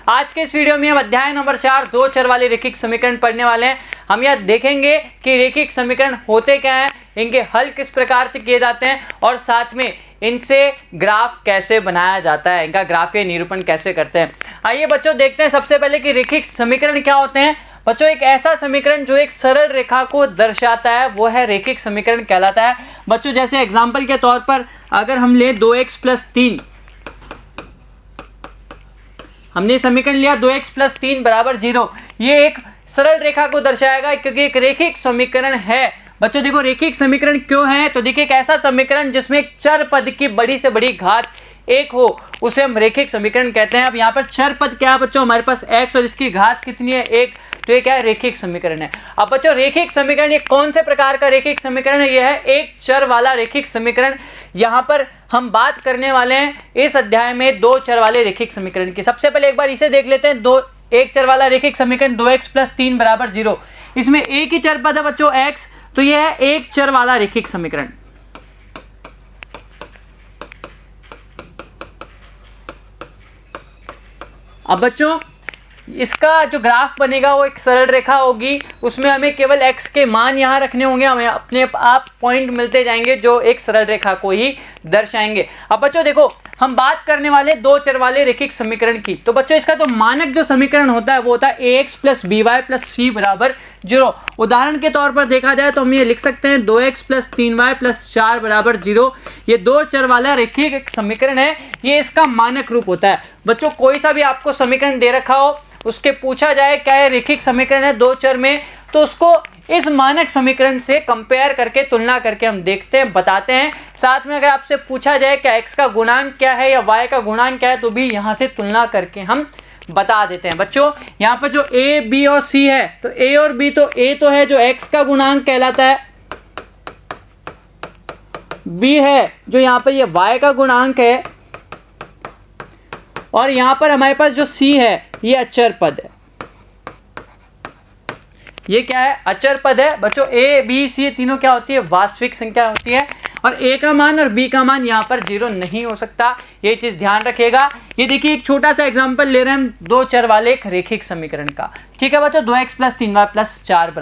आज के इस वीडियो में हम अध्याय नंबर 4 दो चर वाले रेखिक समीकरण पढ़ने वाले हैं। हम यह देखेंगे कि रेखिक समीकरण होते क्या हैं, इनके हल किस प्रकार से किए जाते हैं और साथ में इनसे ग्राफ कैसे बनाया जाता है, इनका ग्राफीय निरूपण कैसे करते हैं। आइए बच्चों देखते हैं सबसे पहले कि रेखिक समीकरण क्या होते हैं। बच्चों एक ऐसा समीकरण जो एक सरल रेखा को दर्शाता है वो है रेखिक समीकरण कहलाता है। बच्चों जैसे एग्जाम्पल के तौर पर अगर हम ले 2x + 3, हमने समीकरण लिया 2x + 3 = 0। ये एक सरल रेखा को दर्शाएगा क्योंकि एक रेखिक समीकरण है। बच्चों देखो रेखिक समीकरण क्यों है, तो देखिए एक ऐसा समीकरण जिसमें एक चर पद की बड़ी से बड़ी घात एक हो उसे हम रेखिक समीकरण कहते हैं। अब यहाँ पर चर पद क्या है बच्चों, हमारे पास x और इसकी घात कितनी है, 1, तो ये क्या है, रेखिक समीकरण है। अब बच्चों रेखिक समीकरण ये कौन से प्रकार का रेखिक समीकरण है, यह है एक चर वाला रेखिक समीकरण। यहाँ पर हम बात करने वाले हैं इस अध्याय में दो चर वाले रेखिक समीकरण की। सबसे पहले एक बार इसे देख लेते हैं। एक चर वाला रेखिक समीकरण 2x + 3 = 0। इसमें एक ही चर पद है बच्चों x, तो यह है एक चर वाला रेखिक समीकरण। अब बच्चों इसका जो ग्राफ बनेगा वो एक सरल रेखा होगी, उसमें हमें केवल x के मान यहाँ रखने होंगे, हमें अपने आप पॉइंट मिलते जाएंगे जो एक सरल रेखा को ही दर्शाएंगे। अब बच्चों देखो हम बात करने वाले दो चर वाले रेखिक समीकरण की, तो बच्चों इसका जो मानक जो समीकरण होता है वो होता है ax + by + c = 0। उदाहरण के तौर पर देखा जाए तो हम ये लिख सकते हैं 2x + 3y + 4 = 0। ये दो चर वाला रेखिक एक समीकरण है, ये इसका मानक रूप होता है। बच्चों कोई सा भी आपको समीकरण दे रखा हो, उसके पूछा जाए क्या ये रेखिक समीकरण है दो चर में, तो उसको इस मानक समीकरण से कंपेयर करके तुलना करके हम देखते हैं, बताते हैं। साथ में अगर आपसे पूछा जाए क्या x का गुणांक क्या है या y का गुणांक क्या है, तो भी यहाँ से तुलना करके हम बता देते हैं। बच्चों यहाँ पर जो a, b और c है, तो a और b, तो a तो है जो x का गुणांक कहलाता है, b है जो यहाँ पर ये y का गुणांक है, और यहाँ पर हमारे पास जो c है ये अचर पद है। ये क्या है, अचर पद है। बच्चों a, b, c तीनों क्या होती है, वास्तविक संख्या होती है, और a का मान और b का मान यहाँ पर 0 नहीं हो सकता, ये चीज ध्यान रखिएगा। ये देखिए एक छोटा सा एग्जांपल ले रहे हैं हम दो चर वाले एक रेखिक समीकरण का। ठीक है बच्चों, 2x + 3y + 4 =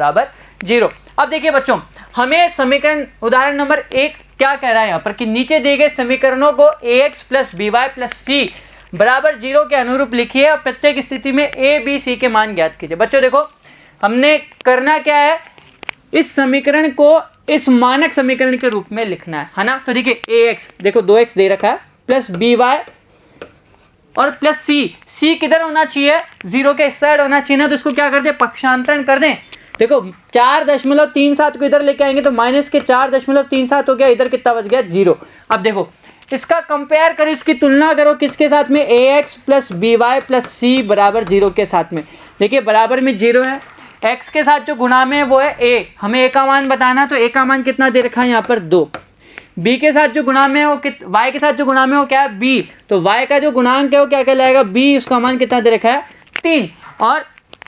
0। अब देखिए बच्चों हमें समीकरण उदाहरण नंबर 1 क्या कह रहा है यहाँ पर कि नीचे दिए गए समीकरणों को ax + by + c = 0 के अनुरूप लिखिए और प्रत्येक स्थिति में a, b, c के मान ज्ञात कीजिए। बच्चों देखो हमने करना क्या है, इस समीकरण को इस मानक समीकरण के रूप में लिखना है ना। तो देखिए ax, देखो 2x दे रखा है, प्लस by और प्लस c किधर होना चाहिए, 0 के इस साइड होना चाहिए ना, तो इसको क्या कर दें, पक्षांतरण कर दें। देखो 4.37 को इधर लेके आएंगे तो -4.37 हो गया, इधर कितना बच गया, 0। अब देखो इसका कंपेयर करो, इसकी तुलना करो किसके साथ में, ax + by + c = 0 के साथ में। देखिए बराबर में 0 है, x के साथ जो गुणा में है वो है a, हमें a का मान बताना, तो a का मान कितना दे रखा है यहाँ पर 2। b के साथ जो गुणा में है वो y के साथ जो गुणा में हो क्या है, b, तो y का जो गुणांक है वो क्या कहलाएगा, b, उसका मान कितना दे रखा है 3, और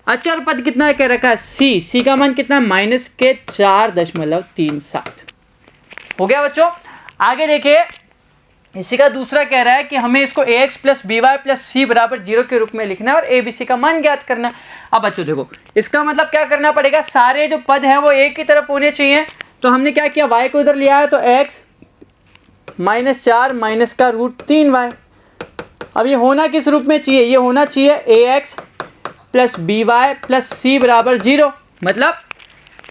अचर पद कितना कह रखा है c का मान कितना है -4.37 हो गया। बच्चों आगे देखिए इसी का दूसरा कह रहा है कि हमें इसको ax + by + c = 0 के रूप में लिखना है और a, b, c का मान ज्ञात करना है। अब बच्चों देखो इसका मतलब क्या करना पड़ेगा, सारे जो पद हैं वो एक ही तरफ होने चाहिए। तो हमने क्या किया, y को इधर लिया है, तो x -4 - √3y। अब ये होना किस रूप में चाहिए, ये होना चाहिए ax + by + c = 0। मतलब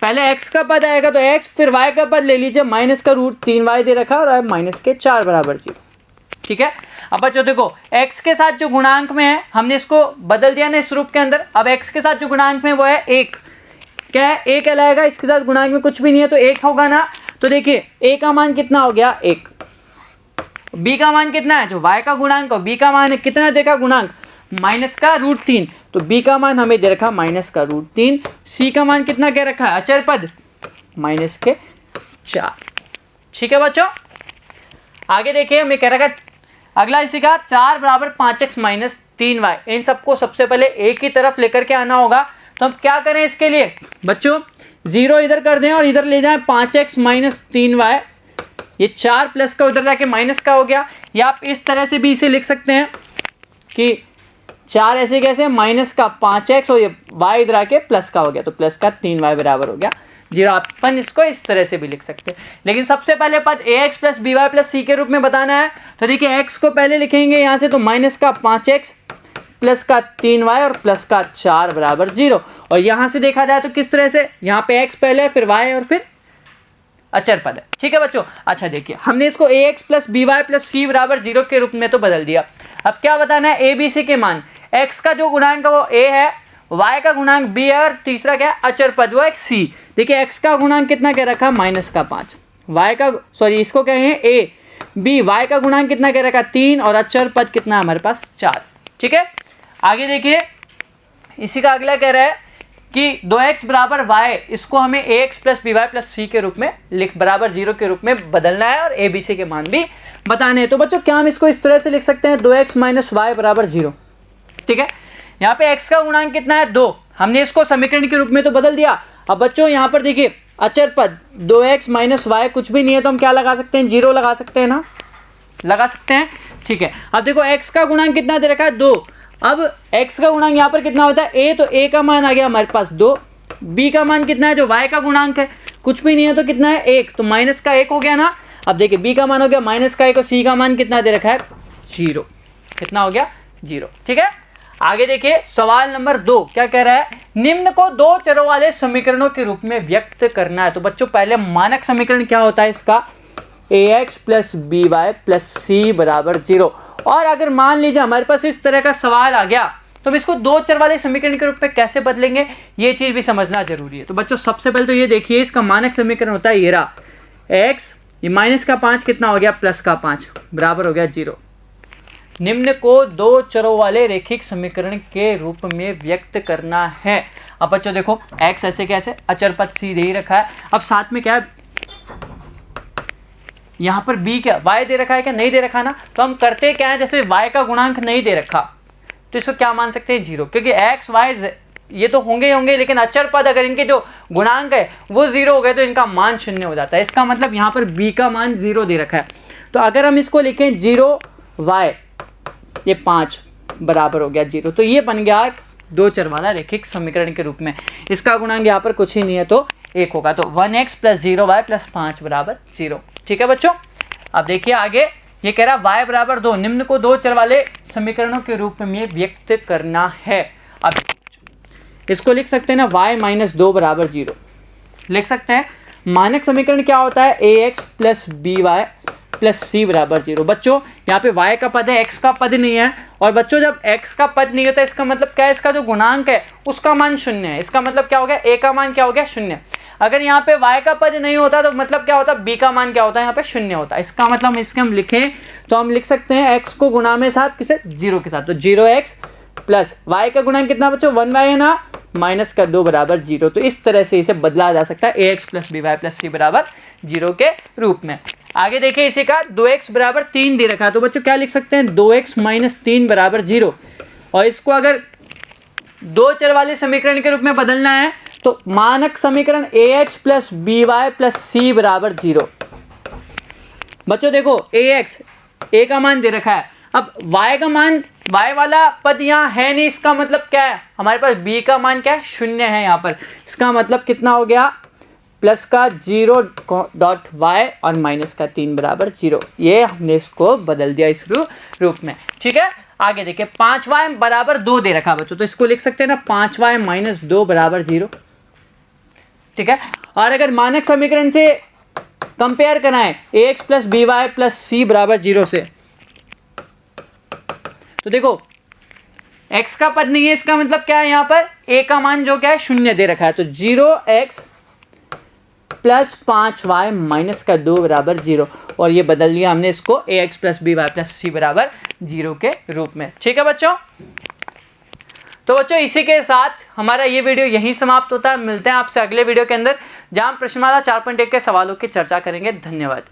पहले x का पद आएगा तो x, फिर y का पद ले लीजिए, -√3y दे रखा है और -4 = 0। ठीक है। अब बच्चों देखो x के साथ जो गुणांक में है हमने इसको बदल दिया ना इस रूप के अंदर। अब x के साथ जो गुणांक में वो है 1, क्या है, a कहलाएगा, इसके साथ गुणांक में कुछ भी नहीं है तो 1 होगा ना। तो देखिए a का मान कितना हो गया 1, b का मान कितना है, जो y का गुणांक और b का मान है कितना देखा गुणांक, -√3, तो b का मान हमें दे रखा -√3, c का मान कितना कह रखा है, अचर पद -4। ठीक है बच्चों, आगे देखिए हमें कह रखा है अगला इसी का 4 = 5x - 3y। इन सबको सबसे पहले एक ही तरफ लेकर के आना होगा। तो हम क्या करें इसके लिए बच्चों, 0 इधर कर दें और इधर ले जाएं 5x - 3y, ये 4 प्लस का उधर जाके माइनस का हो गया। या आप इस तरह से भी इसे लिख सकते हैं कि 4 ऐसे कैसे, माइनस का 5x और ये y इधर आके प्लस का हो गया, तो प्लस का 3y बराबर हो गया 0। अपन इसको इस तरह से भी लिख सकते हैं, लेकिन सबसे पहले पद ax plus by plus c के रूप में बताना है। तो देखिए x को पहले लिखेंगे यहाँ से, तो माइनस का 5x प्लस का 3y और प्लस का 4 बराबर 0। और यहाँ से देखा जाए तो किस तरह से, यहाँ पे x पहले फिर y और फिर अचर पद है। ठीक है बच्चों, अच्छा देखिए हमने इसको ax plus by plus c बराबर 0 के रूप में तो बदल दिया। अब क्या बताना है, a b c के मान, x का जो गुणांक है वो a है, y का गुणांक b है और तीसरा क्या है, अचर पद वो है c। देखिए x का गुणांक कितना क्या रखा, माइनस का 5, y का सॉरी इसको क्या है a, b, y का गुणांक कितना क्या रखा 3 और अचर पद कितना है हमारे पास 4। ठीक है, आगे देखिए इसी का अगला कह रहा है कि 2x बराबर y, इसको हमें ax plus by plus c के रूप में लिख बराबर 0 के रूप में बदलना है और a b c के मान भी बताने हैं। तो बच्चों क्या हम इसको इस तरह से लिख सकते हैं, 2x माइनस y बराबर 0। ठीक है, यहाँ पे x का गुणांक कितना है 2, हमने इसको समीकरण के रूप में तो बदल दिया। अब बच्चों यहाँ पर देखिए अचर पद 2x माइनस y कुछ भी नहीं है, तो हम क्या लगा सकते हैं, 0 लगा सकते हैं ना, लगा सकते हैं। ठीक है, अब देखो x का गुणांक कितना दे रखा है 2, अब x का गुणांक यहाँ पर कितना होता है a, तो a का मान आ गया हमारे पास 2, b का मान कितना है जो y का गुणांक है कुछ भी नहीं है तो कितना है 1, तो माइनस का 1 हो गया ना। अब देखिए b का मान हो गया माइनस का 1 और c का मान कितना दे रखा है 0, कितना हो गया 0। ठीक है, आगे देखिए सवाल नंबर 2 क्या कह रहा है, निम्न को दो चरों वाले समीकरणों के रूप में व्यक्त करना है। तो बच्चों पहले मानक समीकरण क्या होता है इसका, ax plus by plus c बराबर 0। और अगर मान लीजिए हमारे पास इस तरह का सवाल आ गया तो हम इसको दो चर वाले समीकरण के रूप में कैसे बदलेंगे, ये चीज़ भी समझना जरूरी है। तो बच्चों सबसे पहले तो ये देखिए इसका मानक समीकरण होता है ये रहा, x ये माइनस का 5 कितना हो गया प्लस का 5 बराबर हो गया 0। निम्न को दो चरों वाले रैखिक समीकरण के रूप में व्यक्त करना है। अब बच्चों देखो x ऐसे कैसे, अचर पद c दे ही रखा है, अब साथ में क्या है यहाँ पर b क्या y दे रखा है क्या, नहीं दे रखा ना, तो हम करते क्या है, जैसे y का गुणांक नहीं दे रखा तो इसको क्या मान सकते हैं 0, क्योंकि x y ये तो होंगे ही होंगे, लेकिन अचर पद अगर इनके जो गुणांक है वो 0 हो गए तो इनका मान 0 हो जाता है। इसका मतलब यहाँ पर b का मान 0 दे रखा है, तो अगर हम इसको लिखें 0 y ये 5 बराबर हो गया 0, तो ये बन गया दो चर वाला रैखिक समीकरण के रूप में। इसका गुणांक यहाँ पर कुछ ही नहीं है तो 1 होगा, तो 1x प्लस 0y प्लस 5 बराबर 0। ठीक है बच्चों, अब देखिए आगे ये कह रहा है y बराबर 2, निम्न को दो चर वाले समीकरणों के रूप में व्यक्त करना है। अब इसको लिख सकते हैं ना y माइनस 2 बराबर 0 लिख सकते हैं। मानक समीकरण क्या होता है, ax plus by plus c बराबर 0। बच्चों यहाँ पे y का पद है, x का पद नहीं है, और बच्चों जब x का पद नहीं होता इसका मतलब क्या है, इसका जो गुणांक है उसका मान 0 है। इसका मतलब क्या हो गया, a का मान क्या हो गया 0। अगर यहाँ पे y का पद नहीं होता तो मतलब क्या होता, b का मान क्या होता है यहाँ पे 0 होता है। इसका मतलब इसके हम लिखें तो हम लिख सकते हैं x को गुणा में साथ किसे 0 के साथ, तो 0x प्लस y का गुणांक कितना बच्चों 1y है ना, माइनस का 2 बराबर 0। तो इस तरह से इसे बदला जा सकता है ax plus by plus c बराबर 0 के रूप में। आगे देखिए इसी का 2x बराबर 3 दे रखा है, तो बच्चों क्या लिख सकते हैं 2x माइनस 3 बराबर 0। और इसको अगर दो चर वाले समीकरण के रूप में बदलना है तो मानक समीकरण ax plus by plus c बराबर 0। बच्चों देखो ax a का मान दे रखा है, अब y का मान y वाला पद यहाँ है नहीं, इसका मतलब क्या है, हमारे पास b का मान क्या है 0 है यहाँ पर। इसका मतलब कितना हो गया, प्लस का 0 डॉट y और माइनस का 3 बराबर 0। ये हमने इसको बदल दिया इस रूप में। ठीक है, आगे देखिए 5y बराबर 2 दे रखा बच्चों, तो इसको लिख सकते हैं ना 5y माइनस 2 बराबर 0। ठीक है, और अगर मानक समीकरण से कंपेयर कराएं ax plus by plus c बराबर 0 से, तो देखो x का पद नहीं है, इसका मतलब क्या है, यहाँ पर a का मान जो क्या है 0 दे रखा है, तो 0x प्लस 5y माइनस का 2 बराबर 0। और ये बदल दिया हमने इसको ax plus by plus c बराबर 0 के रूप में। ठीक है बच्चों, तो बच्चों इसी के साथ हमारा ये वीडियो यहीं समाप्त होता है। मिलते हैं आपसे अगले वीडियो के अंदर, जहां प्रश्नमाला 4.1 के सवालों की चर्चा करेंगे। धन्यवाद।